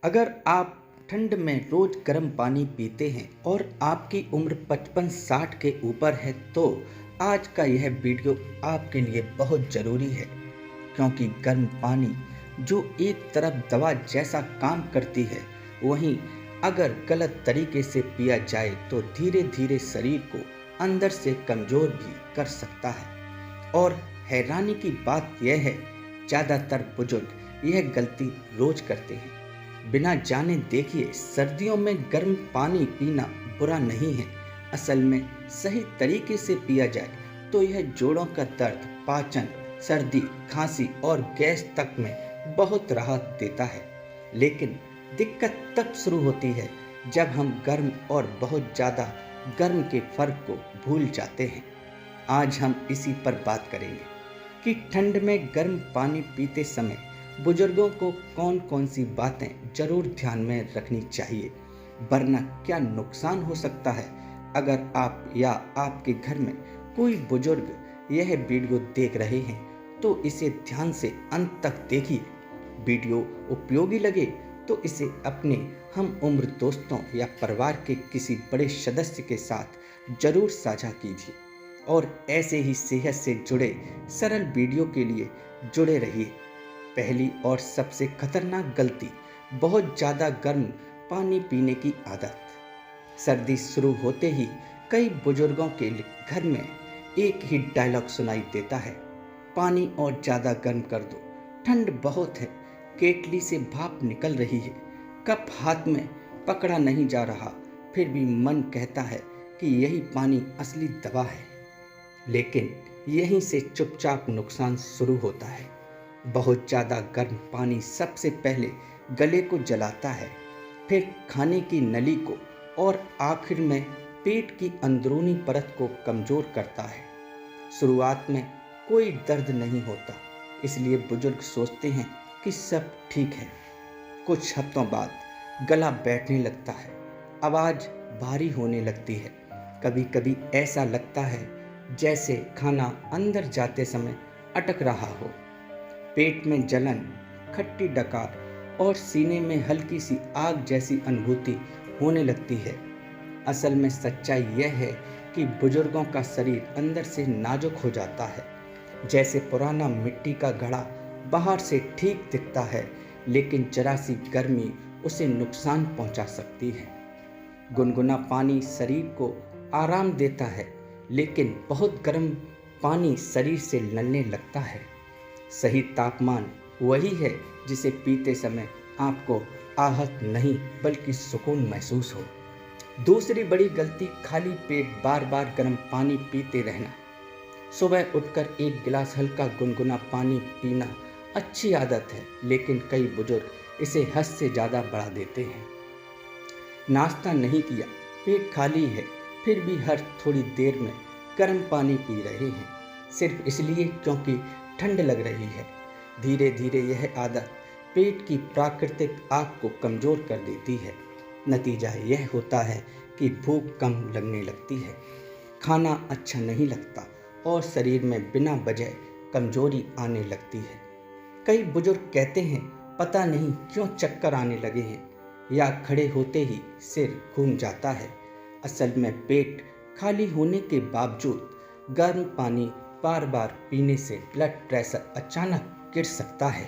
अगर आप ठंड में रोज गर्म पानी पीते हैं और आपकी उम्र 55-60 के ऊपर है तो आज का यह वीडियो आपके लिए बहुत ज़रूरी है, क्योंकि गर्म पानी जो एक तरफ दवा जैसा काम करती है, वहीं अगर गलत तरीके से पिया जाए तो धीरे धीरे शरीर को अंदर से कमज़ोर भी कर सकता है। और हैरानी की बात यह है, ज़्यादातर बुजुर्ग यह गलती रोज करते हैं। बिना जाने देखिए, सर्दियों में गर्म पानी पीना बुरा नहीं है। असल में सही तरीके से पिया जाए तो यह जोड़ों का दर्द, पाचन, सर्दी, खांसी और गैस तक में बहुत राहत देता है। लेकिन दिक्कत तब शुरू होती है जब हम गर्म और बहुत ज़्यादा गर्म के फ़र्क को भूल जाते हैं। आज हम इसी पर बात करेंगे कि ठंड में गर्म पानी पीते समय बुजुर्गों को कौन कौन सी बातें जरूर ध्यान में रखनी चाहिए, वरना क्या नुकसान हो सकता है। अगर आप या आपके घर में कोई बुजुर्ग यह वीडियो देख रहे हैं तो इसे ध्यान से अंत तक देखिए। वीडियो उपयोगी लगे तो इसे अपने हम उम्र दोस्तों या परिवार के किसी बड़े सदस्य के साथ जरूर साझा कीजिए। और ऐसे ही सेहत से जुड़े सरल वीडियो के लिए जुड़े रहिए। पहली और सबसे खतरनाक गलती, बहुत ज़्यादा गर्म पानी पीने की आदत। सर्दी शुरू होते ही कई बुजुर्गों के घर में एक ही डायलॉग सुनाई देता है, पानी और ज़्यादा गर्म कर दो, ठंड बहुत है, केतली से भाप निकल रही है, कप हाथ में पकड़ा नहीं जा रहा, फिर भी मन कहता है कि यही पानी असली दवा है। लेकिन यहीं से चुपचाप नुकसान शुरू होता है। बहुत ज़्यादा गर्म पानी सबसे पहले गले को जलाता है, फिर खाने की नली को और आखिर में पेट की अंदरूनी परत को कमज़ोर करता है। शुरुआत में कोई दर्द नहीं होता, इसलिए बुजुर्ग सोचते हैं कि सब ठीक है। कुछ हफ्तों बाद गला बैठने लगता है, आवाज़ भारी होने लगती है, कभी कभी ऐसा लगता है जैसे खाना अंदर जाते समय अटक रहा हो। पेट में जलन, खट्टी डकार और सीने में हल्की सी आग जैसी अनुभूति होने लगती है। असल में सच्चाई यह है कि बुजुर्गों का शरीर अंदर से नाजुक हो जाता है, जैसे पुराना मिट्टी का घड़ा बाहर से ठीक दिखता है, लेकिन जरा सी गर्मी उसे नुकसान पहुंचा सकती है। गुनगुना पानी शरीर को आराम देता है, लेकिन बहुत गर्म पानी शरीर से लड़ने लगता है। सही तापमान वही है जिसे पीते समय आपको आहत नहीं बल्कि सुकून महसूस हो। दूसरी बड़ी गलती, खाली पेट बार बार गर्म पानी पीते रहना। सुबह उठकर एक गिलास हल्का गुनगुना पानी पीना अच्छी आदत है, लेकिन कई बुजुर्ग इसे हद से ज़्यादा बढ़ा देते हैं। नाश्ता नहीं किया, पेट खाली है, फिर भी हर थोड़ी देर में गर्म पानी पी रहे हैं, सिर्फ इसलिए क्योंकि ठंड लग रही है। धीरे धीरे यह आदत पेट की प्राकृतिक आग को कमज़ोर कर देती है। नतीजा यह होता है कि भूख कम लगने लगती है, खाना अच्छा नहीं लगता और शरीर में बिना वजह कमज़ोरी आने लगती है। कई बुजुर्ग कहते हैं, पता नहीं क्यों चक्कर आने लगे हैं, या खड़े होते ही सिर घूम जाता है। असल में पेट खाली होने के बावजूद गर्म पानी बार बार पीने से ब्लड प्रेशर अचानक गिर सकता है।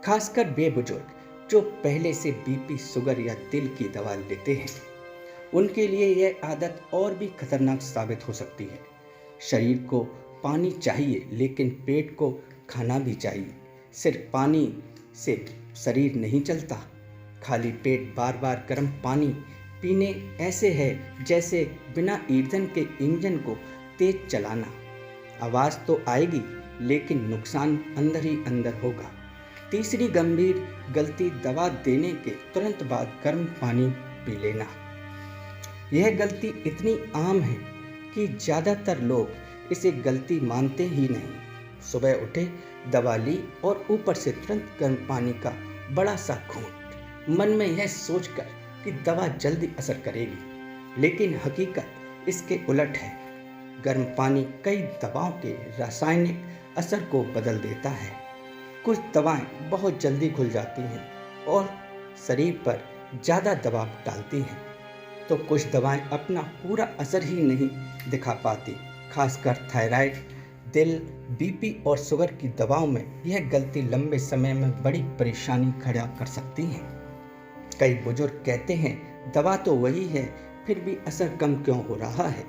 खासकर वे बुजुर्ग जो पहले से बीपी, शुगर या दिल की दवा लेते हैं, उनके लिए यह आदत और भी खतरनाक साबित हो सकती है। शरीर को पानी चाहिए, लेकिन पेट को खाना भी चाहिए। सिर्फ पानी से शरीर नहीं चलता। खाली पेट बार बार गर्म पानी पीने ऐसे है जैसे बिना ईंधन के इंजन को तेज चलाना। आवाज़ तो आएगी, लेकिन नुकसान अंदर ही अंदर होगा। तीसरी गंभीर गलती, दवा देने के तुरंत बाद गर्म पानी पी लेना। यह गलती इतनी आम है कि ज़्यादातर लोग इसे गलती मानते ही नहीं। सुबह उठे, दवा ली और ऊपर से तुरंत गर्म पानी का बड़ा सा घूंट, मन में यह सोचकर कि दवा जल्दी असर करेगी, लेकिन हकीकत इसके उलट है। गर्म पानी कई दवाओं के रासायनिक असर को बदल देता है। कुछ दवाएं बहुत जल्दी घुल जाती हैं और शरीर पर ज़्यादा दबाव डालती हैं, तो कुछ दवाएं अपना पूरा असर ही नहीं दिखा पाती। खासकर थायराइड, दिल, बीपी और शुगर की दवाओं में यह गलती लंबे समय में बड़ी परेशानी खड़ा कर सकती है। कई बुजुर्ग कहते हैं दवा तो वही है, फिर भी असर कम क्यों हो रहा है।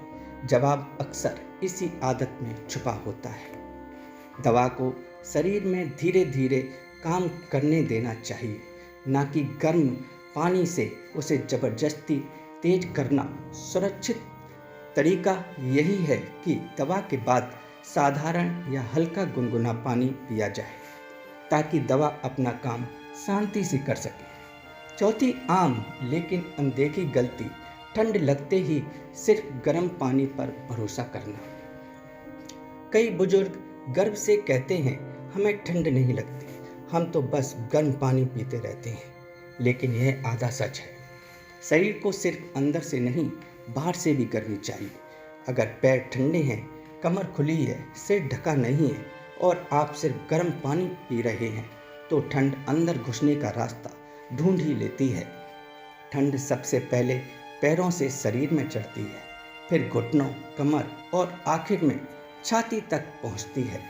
जवाब अक्सर इसी आदत में छुपा होता है। दवा को शरीर में धीरे धीरे काम करने देना चाहिए, ना कि गर्म पानी से उसे जबरदस्ती तेज करना। सुरक्षित तरीका यही है कि दवा के बाद साधारण या हल्का गुनगुना पानी पिया जाए, ताकि दवा अपना काम शांति से कर सके। चौथी आम लेकिन अनदेखी गलती, ठंड लगते ही सिर्फ गर्म पानी पर भरोसा करना। कई बुजुर्ग गर्व से कहते हैं हमें ठंड नहीं लगती, हम तो बस गर्म पानी पीते रहते हैं। लेकिन यह आधा सच है। शरीर को सिर्फ अंदर से नहीं, बाहर से भी गर्मी चाहिए। अगर पैर ठंडे हैं, कमर खुली है, सिर ढका नहीं है और आप सिर्फ गर्म पानी पी रहे हैं, तो ठंड अंदर घुसने का रास्ता ढूंढ ही लेती है। ठंड सबसे पहले पैरों से शरीर में चढ़ती है, फिर घुटनों, कमर और आखिर में छाती तक पहुंचती है।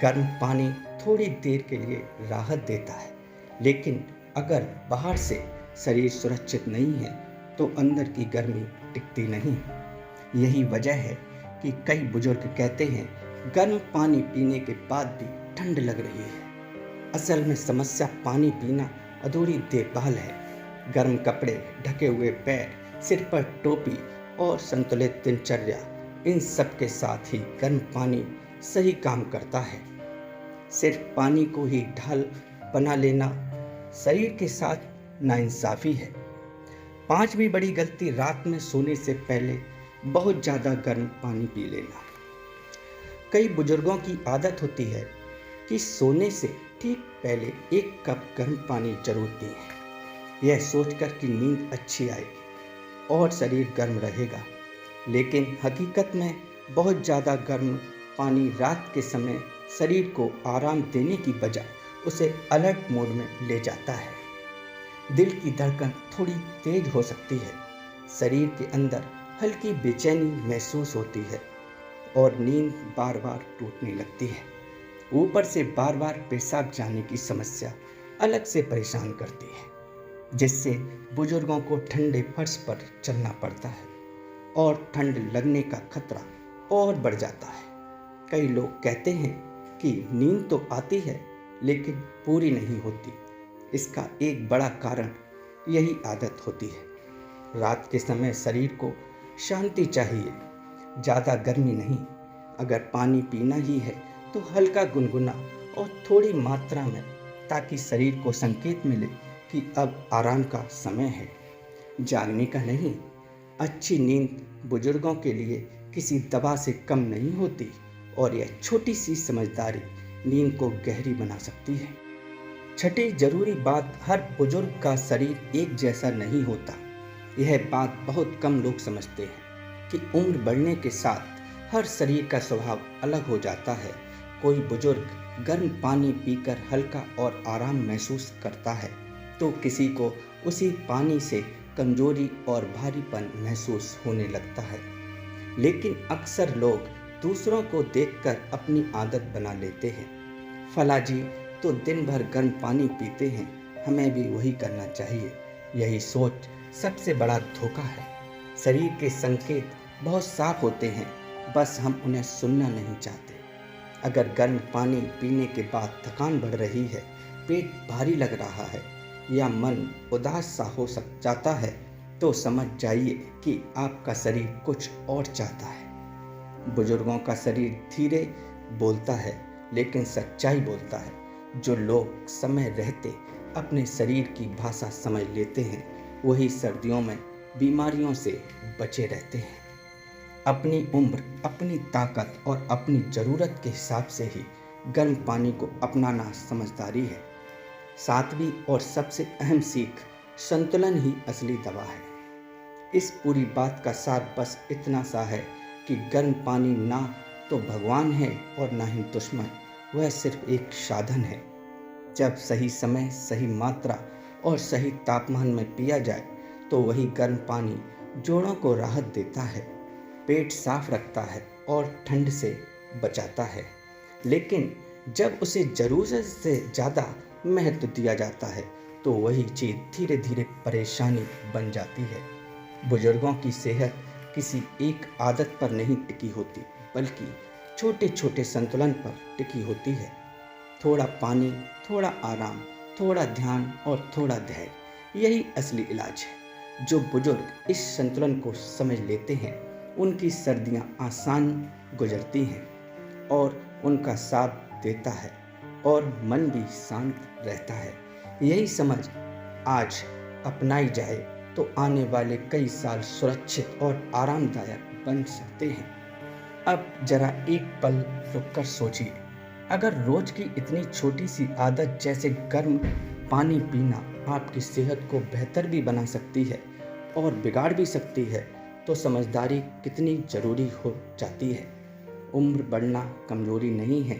गर्म पानी थोड़ी देर के लिए राहत देता है, लेकिन अगर बाहर से शरीर सुरक्षित नहीं है तो अंदर की गर्मी टिकती नहीं। यही वजह है कि कई बुजुर्ग कहते हैं गर्म पानी पीने के बाद भी ठंड लग रही है। असल में समस्या पानी पीना अधूरी देखभाल है। गर्म कपड़े, ढके हुए पैर, सिर पर टोपी और संतुलित दिनचर्या, इन सब के साथ ही गर्म पानी सही काम करता है। सिर्फ पानी को ही ढाल बना लेना शरीर के साथ नाइंसाफी है। पांचवी बड़ी गलती, रात में सोने से पहले बहुत ज़्यादा गर्म पानी पी लेना। कई बुजुर्गों की आदत होती है कि सोने से ठीक पहले 1 कप गर्म पानी जरूर पिएं, यह सोचकर कि नींद अच्छी आएगी और शरीर गर्म रहेगा। लेकिन हकीकत में बहुत ज़्यादा गर्म पानी रात के समय शरीर को आराम देने की बजाय उसे अलर्ट मोड में ले जाता है। दिल की धड़कन थोड़ी तेज हो सकती है, शरीर के अंदर हल्की बेचैनी महसूस होती है और नींद बार बार टूटने लगती है। ऊपर से बार बार पेशाब जाने की समस्या अलग से परेशान करती है, जिससे बुजुर्गों को ठंडे फर्श पर चलना पड़ता है और ठंड लगने का खतरा और बढ़ जाता है। कई लोग कहते हैं कि नींद तो आती है लेकिन पूरी नहीं होती। इसका एक बड़ा कारण यही आदत होती है। रात के समय शरीर को शांति चाहिए, ज़्यादा गर्मी नहीं। अगर पानी पीना ही है तो हल्का गुनगुना और थोड़ी मात्रा में, ताकि शरीर को संकेत मिले कि अब आराम का समय है, जागने का नहीं। अच्छी नींद बुजुर्गों के लिए किसी दवा से कम नहीं होती और यह छोटी सी समझदारी नींद को गहरी बना सकती है। छठी जरूरी बात, हर बुजुर्ग का शरीर एक जैसा नहीं होता। यह बात बहुत कम लोग समझते हैं कि उम्र बढ़ने के साथ हर शरीर का स्वभाव अलग हो जाता है। कोई बुजुर्ग गर्म पानी पीकर हल्का और आराम महसूस करता है, तो किसी को उसी पानी से कमजोरी और भारीपन महसूस होने लगता है। लेकिन अक्सर लोग दूसरों को देखकर अपनी आदत बना लेते हैं। फलाजी तो दिन भर गर्म पानी पीते हैं, हमें भी वही करना चाहिए। यही सोच सबसे बड़ा धोखा है। शरीर के संकेत बहुत साफ होते हैं, बस हम उन्हें सुनना नहीं चाहते। अगर गर्म पानी पीने के बाद थकान बढ़ रही है, पेट भारी लग रहा है या मन उदास सा हो जाता है, तो समझ जाइए कि आपका शरीर कुछ और चाहता है। बुजुर्गों का शरीर धीरे बोलता है, लेकिन सच्चाई बोलता है। जो लोग समय रहते अपने शरीर की भाषा समझ लेते हैं, वही सर्दियों में बीमारियों से बचे रहते हैं। अपनी उम्र, अपनी ताकत और अपनी ज़रूरत के हिसाब से ही गर्म पानी को अपनाना समझदारी है। सातवीं और सबसे अहम सीख, संतुलन ही असली दवा है। इस पूरी बात का सार बस इतना सा है कि गर्म पानी ना तो भगवान है और ना ही दुश्मन, वह सिर्फ एक साधन है। जब सही समय, सही मात्रा और सही तापमान में पिया जाए तो वही गर्म पानी जोड़ों को राहत देता है, पेट साफ रखता है और ठंड से बचाता है। लेकिन जब उसे ज़रूरत से ज़्यादा महत्व दिया जाता है तो वही चीज़ धीरे धीरे परेशानी बन जाती है। बुजुर्गों की सेहत किसी एक आदत पर नहीं टिकी होती, बल्कि छोटे छोटे संतुलन पर टिकी होती है। थोड़ा पानी, थोड़ा आराम, थोड़ा ध्यान और थोड़ा धैर्य, यही असली इलाज है। जो बुजुर्ग इस संतुलन को समझ लेते हैं उनकी सर्दियाँ आसान गुजरती हैं और उनका साथ देता है और मन भी शांत रहता है। यही समझ आज अपनाई जाए तो आने वाले कई साल सुरक्षित और आरामदायक बन सकते हैं। अब जरा एक पल रुककर सोचिए, अगर रोज की इतनी छोटी सी आदत जैसे गर्म पानी पीना आपकी सेहत को बेहतर भी बना सकती है और बिगाड़ भी सकती है, तो समझदारी कितनी ज़रूरी हो जाती है। उम्र बढ़ना कमज़ोरी नहीं है,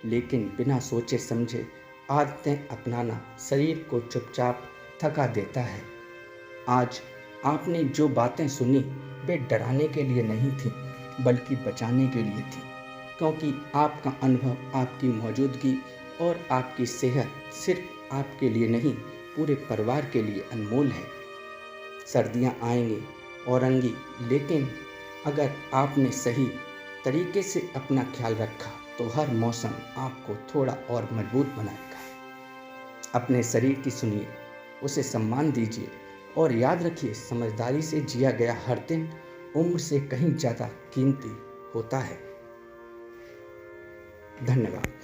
लेकिन बिना सोचे समझे आदतें अपनाना शरीर को चुपचाप थका देता है। आज आपने जो बातें सुनी वे डराने के लिए नहीं थी, बल्कि बचाने के लिए थी, क्योंकि आपका अनुभव, आपकी मौजूदगी और आपकी सेहत सिर्फ आपके लिए नहीं, पूरे परिवार के लिए अनमोल है। सर्दियाँ आएंगी और आएंगी, लेकिन अगर आपने सही तरीके से अपना ख्याल रखा तो हर मौसम आपको थोड़ा और मजबूत बनाएगा। अपने शरीर की सुनिए, उसे सम्मान दीजिए और याद रखिए, समझदारी से जिया गया हर दिन उम्र से कहीं ज़्यादा कीमती होता है। धन्यवाद।